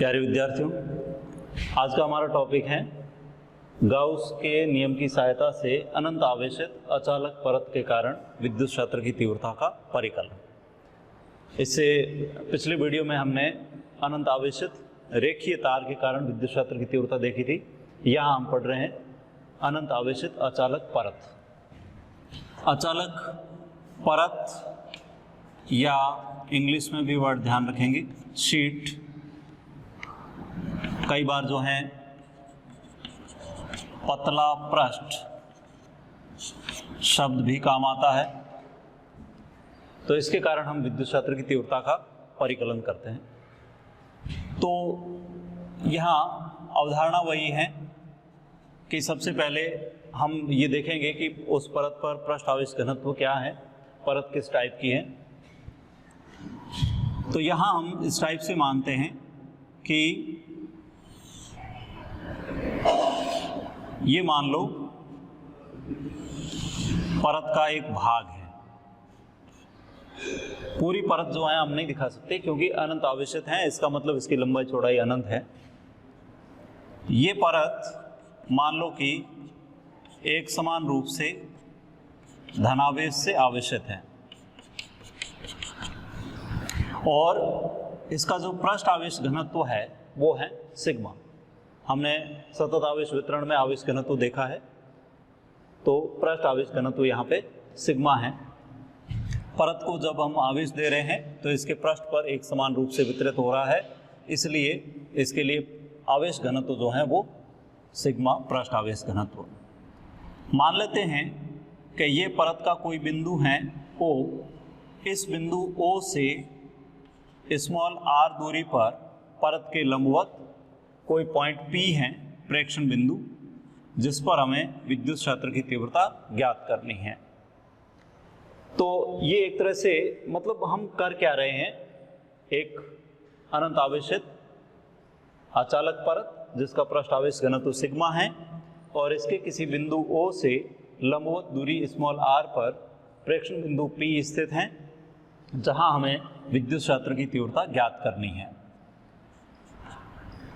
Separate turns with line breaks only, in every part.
प्यारे विद्यार्थियों, आज का हमारा टॉपिक है गाउस के नियम की सहायता से अनंत आवेशित अचालक परत के कारण विद्युत क्षेत्र की तीव्रता का परिकलन। इससे पिछले वीडियो में हमने अनंत आवेशित रेखीय तार के कारण विद्युत क्षेत्र की तीव्रता देखी थी। यहाँ हम पढ़ रहे हैं अनंत आवेशित अचालक परत। अचालक परत या इंग्लिश में भी वर्ड ध्यान रखेंगे शीट, कई बार जो है पतला पृष्ठ शब्द भी काम आता है। तो इसके कारण हम विद्युत क्षेत्र की तीव्रता का परिकलन करते हैं। तो यहाँ अवधारणा वही है कि सबसे पहले हम ये देखेंगे कि उस परत पर पृष्ठ आवेश घनत्व क्या है, परत किस टाइप की है। तो यहाँ हम इस टाइप से मानते हैं कि ये मान लो परत का एक भाग है। पूरी परत जो है हम नहीं दिखा सकते क्योंकि अनंत आवेशित है, इसका मतलब इसकी लंबाई चौड़ाई अनंत है। ये परत मान लो कि एक समान रूप से धनावेश से आवेशित है और इसका जो पृष्ठ आवेश घनत्व है वो है सिग्मा। हमने सतत आवेश वितरण में आवेश घनत्व देखा है, तो पृष्ठ आवेश घनत्व यहाँ पे सिग्मा है। परत को जब हम आवेश दे रहे हैं तो इसके पृष्ठ पर एक समान रूप से वितरित हो रहा है, इसलिए इसके लिए आवेश घनत्व जो है वो सिग्मा पृष्ठ आवेश घनत्व। मान लेते हैं कि ये परत का कोई बिंदु है O, इस बिंदु O से स्मॉल r दूरी पर परत के लंबवत कोई पॉइंट P है, प्रेक्षण बिंदु, जिस पर हमें विद्युत क्षेत्र की तीव्रता ज्ञात करनी है। तो ये एक तरह से मतलब हम कर क्या रहे हैं, एक अनंत आवेशित अचालक परत जिसका पृष्ठ आवेश घनत्व सिग्मा है और इसके किसी बिंदु O से लंबवत दूरी स्मॉल r पर प्रेक्षण बिंदु P स्थित है, जहां हमें विद्युत क्षेत्र की तीव्रता ज्ञात करनी है।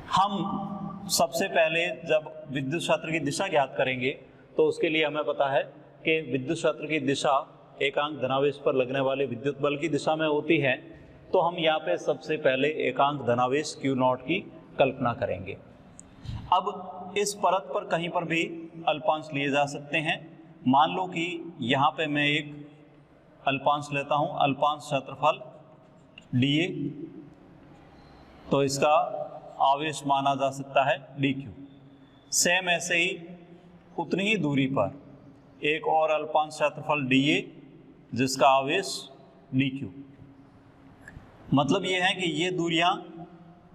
हम सबसे पहले जब विद्युत क्षेत्र की दिशा ज्ञात करेंगे तो उसके लिए हमें पता है कि विद्युत क्षेत्र की दिशा एकांक धनावेश पर लगने वाले विद्युत बल की दिशा में होती है। तो हम यहाँ पे सबसे पहले एकांक धनावेश Q0 की कल्पना करेंगे। अब इस परत पर कहीं पर भी अल्पांश लिए जा सकते हैं। मान लो कि यहाँ पे मैं एक अल्पांश लेता हूँ, अल्पांश क्षेत्रफल dA, तो इसका आवेश माना जा सकता है dq। सेम ऐसे ही उतनी ही दूरी पर एक और अल्पांश क्षेत्रफल dA जिसका आवेश dq। मतलब ये है कि ये दूरियां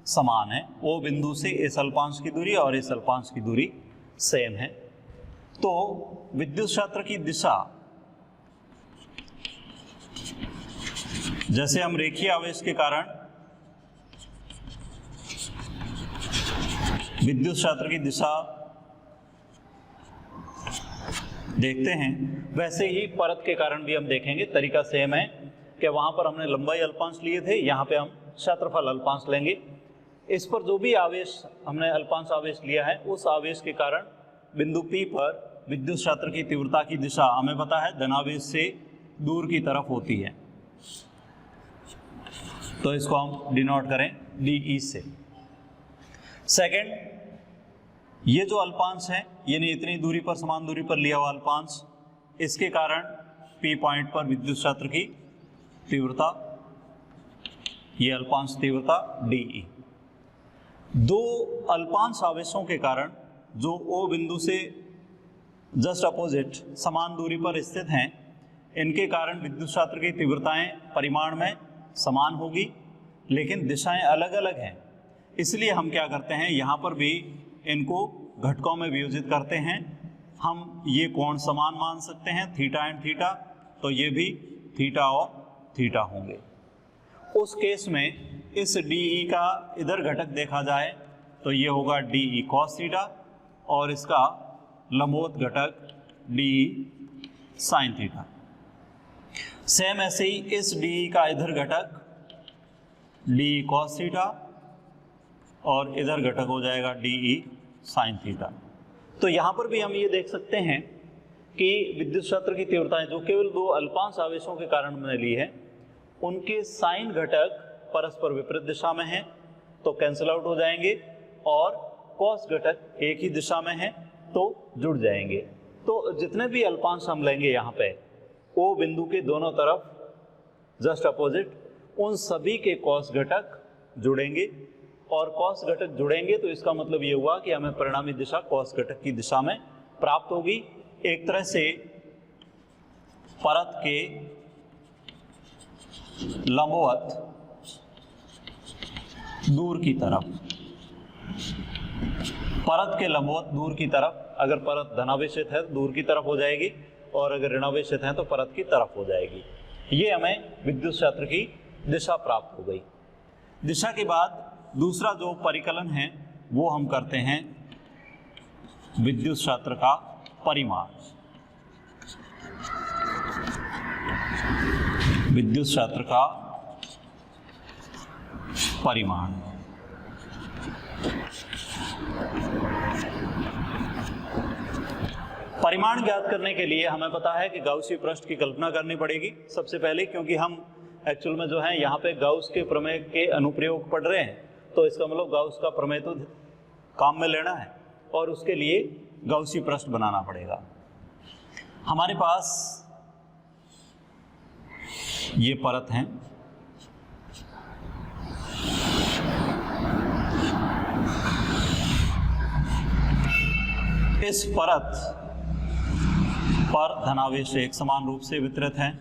समान है, O बिंदु से इस अल्पांश की दूरी और इस अल्पांश की दूरी सेम है। तो विद्युत क्षेत्र की दिशा, जैसे हम रेखीय आवेश के कारण विद्युत क्षेत्र की दिशा देखते हैं, वैसे ही परत के कारण भी हम देखेंगे। तरीका सेम है कि वहां पर हमने लंबाई अल्पांश लिए थे, यहाँ पे हम क्षेत्रफल अल्पांश लेंगे। इस पर जो भी आवेश हमने अल्पांश आवेश लिया है उस आवेश के कारण बिंदु P पर विद्युत क्षेत्र की तीव्रता की दिशा हमें पता है धनावेश से दूर की तरफ होती है, तो इसको हम डिनोट करें dE से। सेकंड, ये जो अल्पांश है यानी इतनी दूरी पर समान दूरी पर लिया हुआ अल्पांश, इसके कारण P पॉइंट पर विद्युत क्षेत्र की तीव्रता, ये अल्पांश तीव्रता dE। दो अल्पांश आवेशों के कारण जो O बिंदु से जस्ट अपोजिट समान दूरी पर स्थित हैं, इनके कारण विद्युत क्षेत्र की तीव्रताएं परिमाण में समान होगी लेकिन दिशाएं अलग अलग हैं। इसलिए हम क्या करते हैं, यहाँ पर भी इनको घटकों में वियोजित करते हैं। हम ये कोण समान मान सकते हैं, थीटा एंड थीटा, तो ये भी थीटा और थीटा होंगे। उस केस में इस DE का इधर घटक देखा जाए तो ये होगा DE cos थीटा और इसका लंबवत घटक DE sin थीटा। सेम ऐसे ही इस DE का इधर घटक DE cos थीटा और इधर घटक हो जाएगा DE sin थीटा। तो यहाँ पर भी हम ये देख सकते हैं कि विद्युत क्षेत्र की तीव्रताएं जो केवल दो अल्पांश आवेशों के कारण मैंने ली है, उनके साइन घटक परस्पर विपरीत दिशा में हैं तो कैंसिल आउट हो जाएंगे, और कॉस घटक एक ही दिशा में हैं तो जुड़ जाएंगे। तो जितने भी अल्पांश हम लेंगे यहाँ पे O बिंदु के दोनों तरफ जस्ट अपोजिट, उन सभी के कॉस घटक जुड़ेंगे, और कॉस घटक जुड़ेंगे तो इसका मतलब ये हुआ कि हमें परिणामी दिशा कॉस घटक की दिशा में प्राप्त होगी। एक तरह से परत के लंबवत दूर की तरफ, परत के लंबवत दूर की तरफ, अगर परत धनावेशित है तो दूर की तरफ हो जाएगी, और अगर ऋणावेशित है तो परत की तरफ हो जाएगी। ये हमें विद्युत क्षेत्र की दिशा प्राप्त हो गई। दिशा के बाद दूसरा जो परिकलन है वो हम करते हैं विद्युत क्षेत्र का परिमाण। विद्युत क्षेत्र का परिमाण। परिमाण ज्ञात करने के लिए हमें पता है कि गाउसीय पृष्ठ की कल्पना करनी पड़ेगी सबसे पहले, क्योंकि हम एक्चुअल में जो है यहाँ पे गाउस के प्रमेय के अनुप्रयोग पढ़ रहे हैं, तो इसका मतलब गाउस का प्रमेय तो काम में लेना है, और उसके लिए गाउसीय पृष्ठ बनाना पड़ेगा। हमारे पास ये परत है, इस परत पर धनावेश एक समान रूप से वितरित हैं,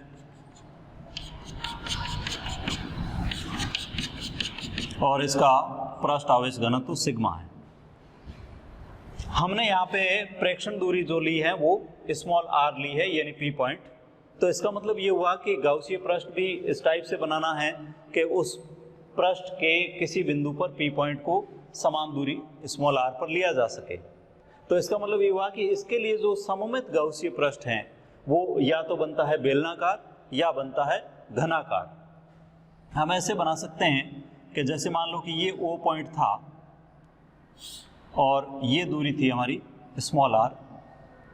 और इसका पृष्ठ आवेश घनत्व सिग्मा है। हमने यहाँ पे प्रेक्षण दूरी जो ली है वो स्मॉल r ली है, यानी P पॉइंट। तो इसका मतलब ये हुआ कि गाउसीय पृष्ठ भी इस टाइप से बनाना है कि उस पृष्ठ के किसी बिंदु पर P पॉइंट को समान दूरी स्मॉल r पर लिया जा सके। तो इसका मतलब ये हुआ कि इसके लिए जो सममित गाउसीय पृष्ठ हैं वो या तो बनता है बेलनाकार या बनता है घनाकार। हम ऐसे बना सकते हैं कि जैसे मान लो कि ये O पॉइंट था और ये दूरी थी हमारी स्मॉल r।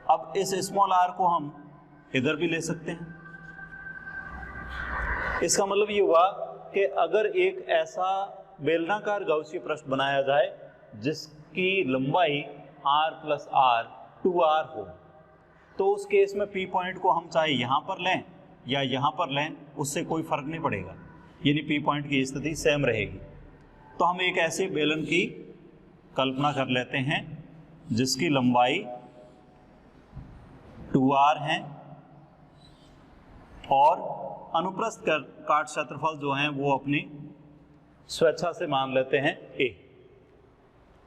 अब इस स्मॉल r को हम इधर भी ले सकते हैं। इसका मतलब ये हुआ कि अगर एक ऐसा बेलनाकार गाउसीय पृष्ठ बनाया जाए जिसकी लंबाई r प्लस r 2r हो, तो उस केस में P पॉइंट को हम चाहे यहाँ पर लें या यहाँ पर लें, उससे कोई फर्क नहीं पड़ेगा, यानी P पॉइंट की स्थिति सेम रहेगी। तो हम एक ऐसे बेलन की कल्पना कर लेते हैं जिसकी लंबाई 2r है और अनुप्रस्थ काट क्षेत्रफल जो है वो अपनी स्वेच्छा से मान लेते हैं a,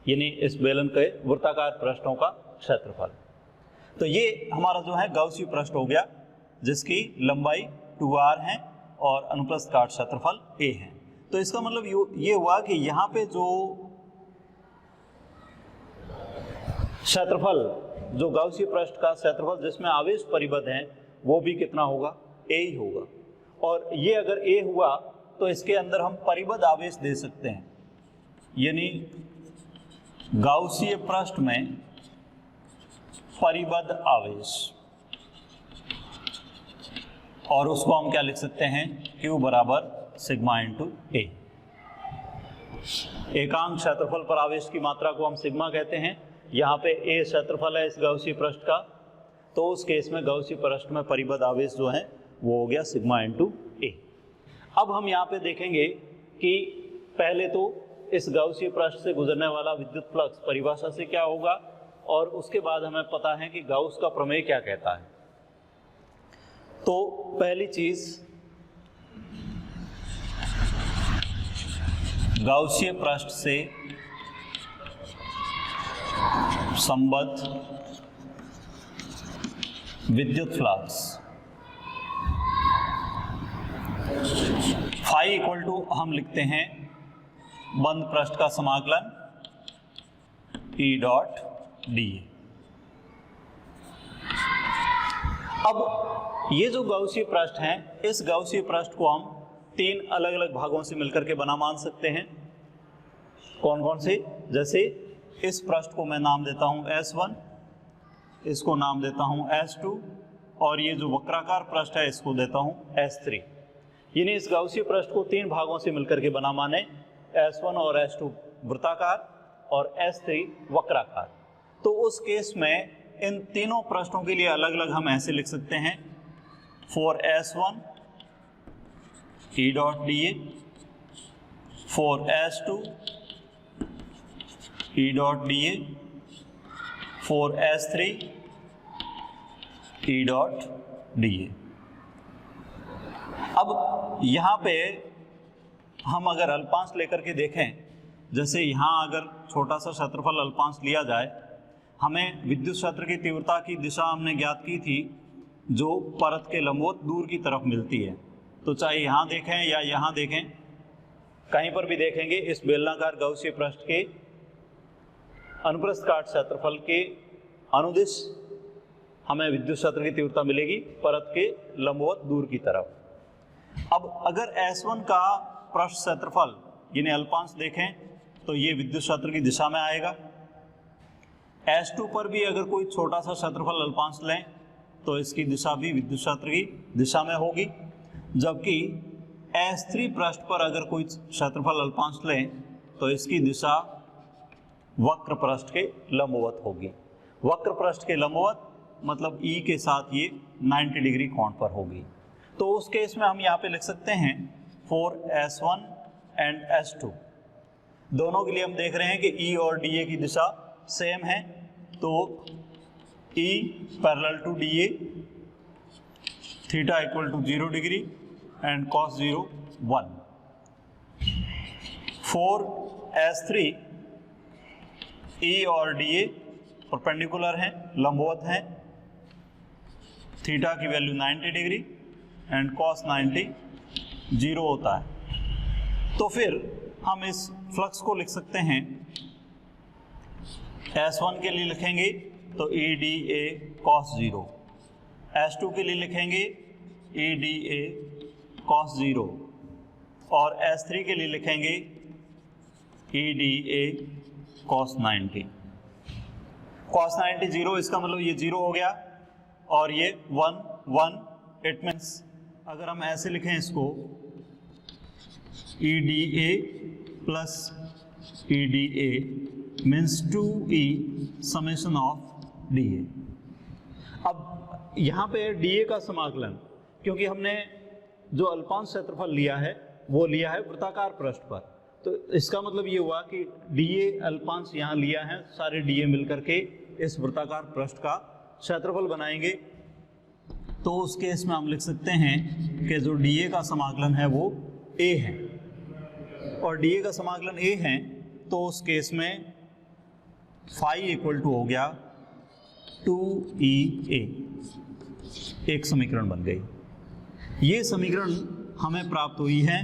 यानी इस बेलन के वृत्ताकार पृष्ठों का क्षेत्रफल। तो ये हमारा जो है गाउसीय पृष्ठ हो गया जिसकी लंबाई 2r है और अनुप्रस्थ काट क्षेत्रफल a है। तो इसका मतलब ये हुआ कि यहाँ पे जो क्षेत्रफल, जो गाउसीय पृष्ठ का क्षेत्रफल जिसमें आवेश परिबद्ध हैं, वो भी कितना होगा, a ही होगा। और ये अगर a हुआ तो इसके अंदर हम परिबद्ध आवेश दे सकते हैं, यानी गाउसीय पृष्ठ में परिबद्ध आवेश, और उसको हम क्या लिख सकते हैं, Q बराबर सिग्मा इंटू a। एकांक क्षेत्रफल पर आवेश की मात्रा को हम सिग्मा कहते हैं। यहाँ पे a क्षेत्रफल है इस गाउसीय पृष्ठ का, तो उस केस में गाउसीय पृष्ठ में परिबद्ध आवेश जो है वो हो गया सिग्मा इंटू a। अब हम यहाँ पे देखेंगे कि पहले तो इस गाउसीय पृष्ठ से गुजरने वाला विद्युत फ्लक्स परिभाषा से क्या होगा, और उसके बाद हमें पता है कि गाउस का प्रमेय क्या कहता है। तो पहली चीज, गाउसीय पृष्ठ से संबद्ध विद्युत फ्लक्स फाई इक्वल टू हम लिखते हैं बंद पृष्ठ का समाकलन E डॉट डी। अब ये जो गाउसीय पृष्ठ हैं, इस गाउसीय पृष्ठ को हम तीन अलग अलग भागों से मिलकर के बना मान सकते हैं। कौन कौन सी? जैसे इस पृष्ठ को मैं नाम देता हूं S1, इसको नाम देता हूं S2, और ये जो वक्राकार पृष्ठ है इसको देता हूं S3। यानी इस गाउसीय पृष्ठ को 3 भागों से मिलकर के बना, माने S1 और S2 वृत्ताकार और S3 वक्राकार। तो उस केस में इन तीनों पृष्ठों के लिए अलग अलग हम ऐसे लिख सकते हैं, for S1 E dot dA, for S2 E dot dA, for S3 E dot dA। अब यहाँ पे हम अगर अल्पांश लेकर के देखें, जैसे यहाँ अगर छोटा सा क्षेत्रफल अल्पांश लिया जाए, हमें विद्युत क्षेत्र की तीव्रता की दिशा हमने ज्ञात की थी जो परत के लंबवत दूर की तरफ मिलती है। तो चाहे यहाँ देखें या यहाँ देखें, कहीं पर भी देखेंगे इस बेलनाकार गाउसीय पृष्ठ के अनुप्रस्थ काट क्षेत्रफल के अनुदिश हमें विद्युत क्षेत्र की तीव्रता मिलेगी परत के लंबवत दूर की तरफ। अब अगर S1 का पृष्ठ क्षेत्रफल यानी अल्पांश देखें तो ये विद्युत क्षेत्र की दिशा में आएगा। S2 पर भी अगर कोई छोटा सा क्षेत्रफल अल्पांश लें तो इसकी दिशा भी विद्युत क्षेत्र की दिशा में होगी, जबकि S3 पृष्ठ पर अगर कोई क्षेत्रफल अल्पांश लें तो इसकी दिशा वक्र पृष्ठ के लंबवत होगी। वक्र पृष्ठ के लंबवत मतलब E के साथ ये 90 डिग्री कोण पर होगी। तो उस केस में हम यहाँ पे लिख सकते हैं for S1 एंड S2, दोनों के लिए हम देख रहे हैं कि E और DA की दिशा सेम है, तो E parallel to DA, theta equal to 0 degree and cos 0 1। for S3 E और DA परपेंडिकुलर हैं, लंबवत हैं, थीटा की वैल्यू 90 डिग्री एंड cos 90 0 होता है। तो फिर हम इस फ्लक्स को लिख सकते हैं, S1 के लिए लिखेंगे तो EDA cos 0, S2 के लिए लिखेंगे EDA cos 0 और S3 के लिए लिखेंगे EDA cos 90। cos 90 0, इसका मतलब ये 0 हो गया और ये 1 1। इट मीन्स अगर हम ऐसे लिखें इसको EDA plus EDA means 2E summation of DA। अब यहाँ पे DA का समाकलन, क्योंकि हमने जो अल्पांश क्षेत्रफल लिया है वो लिया है वृत्ताकार पृष्ठ पर, तो इसका मतलब ये हुआ कि DA अल्पांश यहाँ लिया है, सारे DA मिलकर के इस वृत्ताकार पृष्ठ का क्षेत्रफल बनाएंगे। तो उस केस में हम लिख सकते हैं कि जो DA का समाकलन है वो A है, और DA का समाकलन A है, तो उस केस में फाई इक्वल टू हो गया 2EA। एक समीकरण बन गई। ये समीकरण हमें प्राप्त हुई है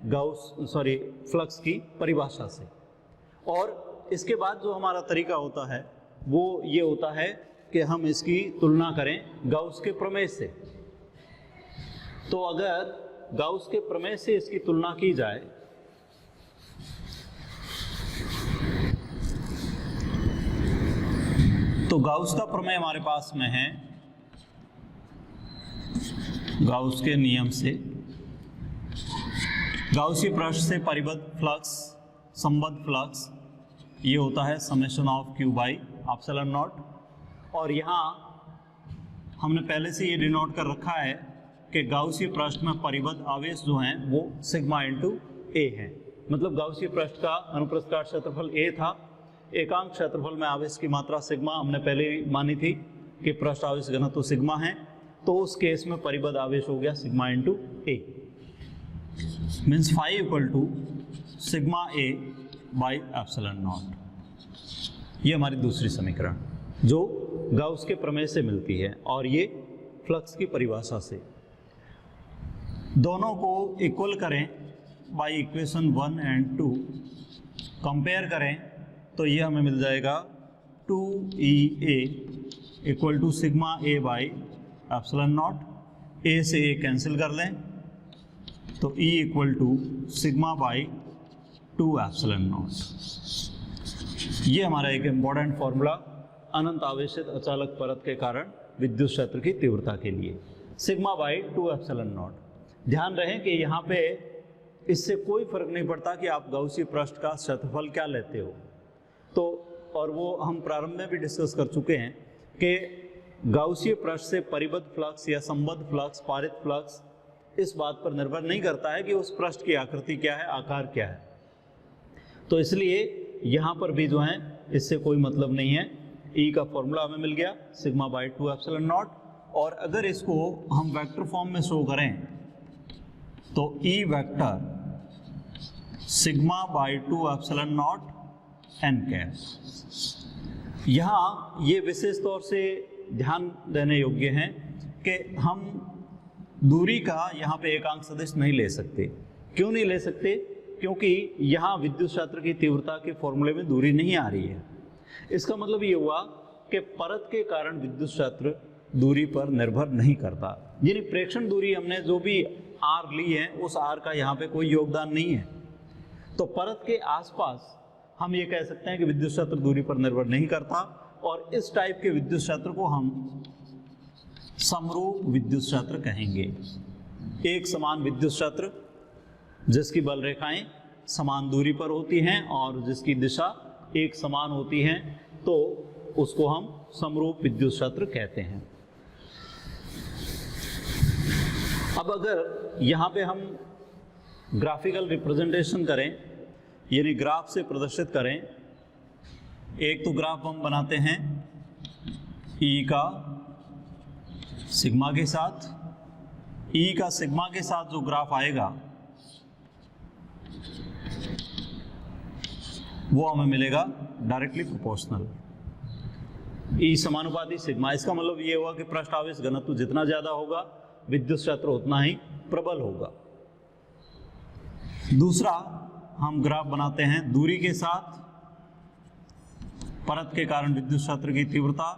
फ्लक्स की परिभाषा से। और इसके बाद जो हमारा तरीका होता है वो ये होता है कि हम इसकी तुलना करें गाउस के प्रमेय से। तो अगर गाउस के प्रमेय से इसकी तुलना की जाए तो गाउस का प्रमेय हमारे पास में है, गाउस के नियम से गाउसीय पृष्ठ से परिबद्ध फ्लक्स संबद्ध फ्लक्स ये होता है summation of Q by epsilon not. और यहाँ हमने पहले से ये डिनोट कर रखा है कि गाउसीय पृष्ठ में परिबद्ध आवेश जो हैं वो सिग्मा इंटू ए है। मतलब गाउसीय पृष्ठ का अनुप्रस्थ काट क्षेत्रफल A था, एकांक क्षेत्रफल में आवेश की मात्रा सिग्मा हमने पहले मानी थी कि पृष्ठ आवेश घनत्व तो सिग्मा है, तो उस केस में परिबद्ध आवेश हो गया sigma into A, means phi equal to sigma A by epsilon naught. ये हमारी दूसरी समीकरण जो गाउस के प्रमेय से मिलती है, और ये फ्लक्स की परिभाषा से। दोनों को इक्वल करें बाई इक्वेशन 1 एंड 2, कंपेयर करें तो ये हमें मिल जाएगा 2EA equal to sigma A by epsilon naught. A से ए कैंसिल कर लें तो E equal to sigma by 2 epsilon naught. ये हमारा एक इम्पॉर्टेंट फॉर्मूला अनंत आवेशित अचालक परत के कारण विद्युत क्षेत्र की तीव्रता के लिए, सिग्मा बाई 2 एप्सिलॉन नॉट। ध्यान रहे कि यहाँ पे इससे कोई फर्क नहीं पड़ता कि आप गाउसी पृष्ठ का क्षेत्रफल क्या लेते हो। तो और वो हम प्रारंभ में भी डिस्कस कर चुके हैं कि गाउसीय पृष्ठ से परिबद्ध फ्लक्स या संबद्ध फ्लक्स, पारित फ्लक्स इस बात पर निर्भर नहीं करता है कि उस पृष्ठ की आकृति क्या है, आकार क्या है। तो इसलिए यहाँ पर भी जो है इससे कोई मतलब नहीं है। ई का फॉर्मूला हमें मिल गया सिग्मा बाई 2 एप्सिलॉन नॉट। और अगर इसको हम वेक्टर फॉर्म में शो करें तो E vector sigma by 2 epsilon not an cap. यहाँ ये विशेष तौर से ध्यान देने योग्य हैं कि हम दूरी का यहाँ पे एकांक सदिश नहीं ले सकते। क्यों नहीं ले सकते? क्योंकि यहाँ विद्युत क्षेत्र की तीव्रता के फॉर्मूले में दूरी नहीं आ रही है। इसका मतलब ये हुआ कि परत के कारण विद्युत क्षेत्र दूरी पर निर्भर नहीं करता। यानी प्रेक्षण दूरी हमने जो भी आर ली है उस आर का यहाँ पे कोई योगदान नहीं है। तो परत के आसपास हम ये कह सकते हैं कि विद्युत क्षेत्र दूरी पर निर्भर नहीं करता, और इस टाइप के विद्युत क्षेत्र को हम समरूप विद्युत क्षेत्र कहेंगे। एक समान विद्युत क्षेत्र जिसकी बल रेखाएं समान दूरी पर होती हैं और जिसकी दिशा एक समान होती है, तो उसको हम समरूप विद्युत क्षेत्र कहते हैं। अब अगर यहाँ पे हम ग्राफिकल रिप्रेजेंटेशन करें, यानी ग्राफ से प्रदर्शित करें, एक तो ग्राफ हम बनाते हैं ई का सिग्मा के साथ। ई का सिग्मा के साथ जो ग्राफ आएगा वो हमें मिलेगा डायरेक्टली प्रोपोर्शनल, ई समानुपाती सिग्मा। इसका मतलब ये हुआ कि पृष्ठ आवेश घनत्व जितना ज्यादा होगा विद्युत क्षेत्र उतना ही प्रबल होगा। दूसरा हम ग्राफ बनाते हैं दूरी के साथ, परत के कारण विद्युत क्षेत्र की तीव्रता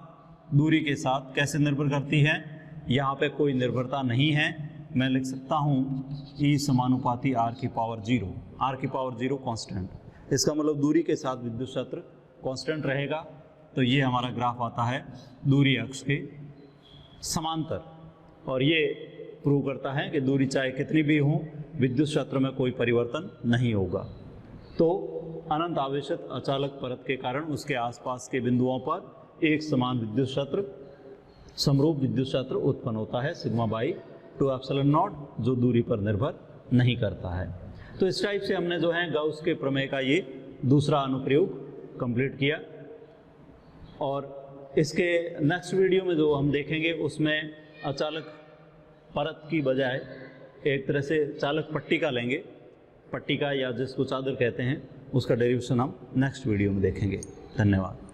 दूरी के साथ कैसे निर्भर करती है। यहाँ पे कोई निर्भरता नहीं है। मैं लिख सकता हूँ ई समानुपाती आर की पावर 0, आर की पावर 0 कांस्टेंट। इसका मतलब दूरी के साथ विद्युत क्षेत्र कांस्टेंट रहेगा। तो ये हमारा ग्राफ आता है दूरी अक्ष के समांतर, और ये प्रूव करता है कि दूरी चाहे कितनी भी हो विद्युत क्षेत्र में कोई परिवर्तन नहीं होगा। तो अनंत आवेशित अचालक परत के कारण उसके आसपास के बिंदुओं पर एक समान विद्युत क्षेत्र, समरूप विद्युत क्षेत्र उत्पन्न होता है सिग्मा बाई 2 एप्सिलॉन नॉट, जो दूरी पर निर्भर नहीं करता है। तो इस टाइप से हमने जो है गाउस के प्रमेय का ये दूसरा अनुप्रयोग कंप्लीट किया। और इसके नेक्स्ट वीडियो में जो हम देखेंगे उसमें अचालक परत की बजाय एक तरह से चालक पट्टिका लेंगे, पट्टिका या जिसको चादर कहते हैं, उसका डेरिवेशन हम नेक्स्ट वीडियो में देखेंगे। धन्यवाद।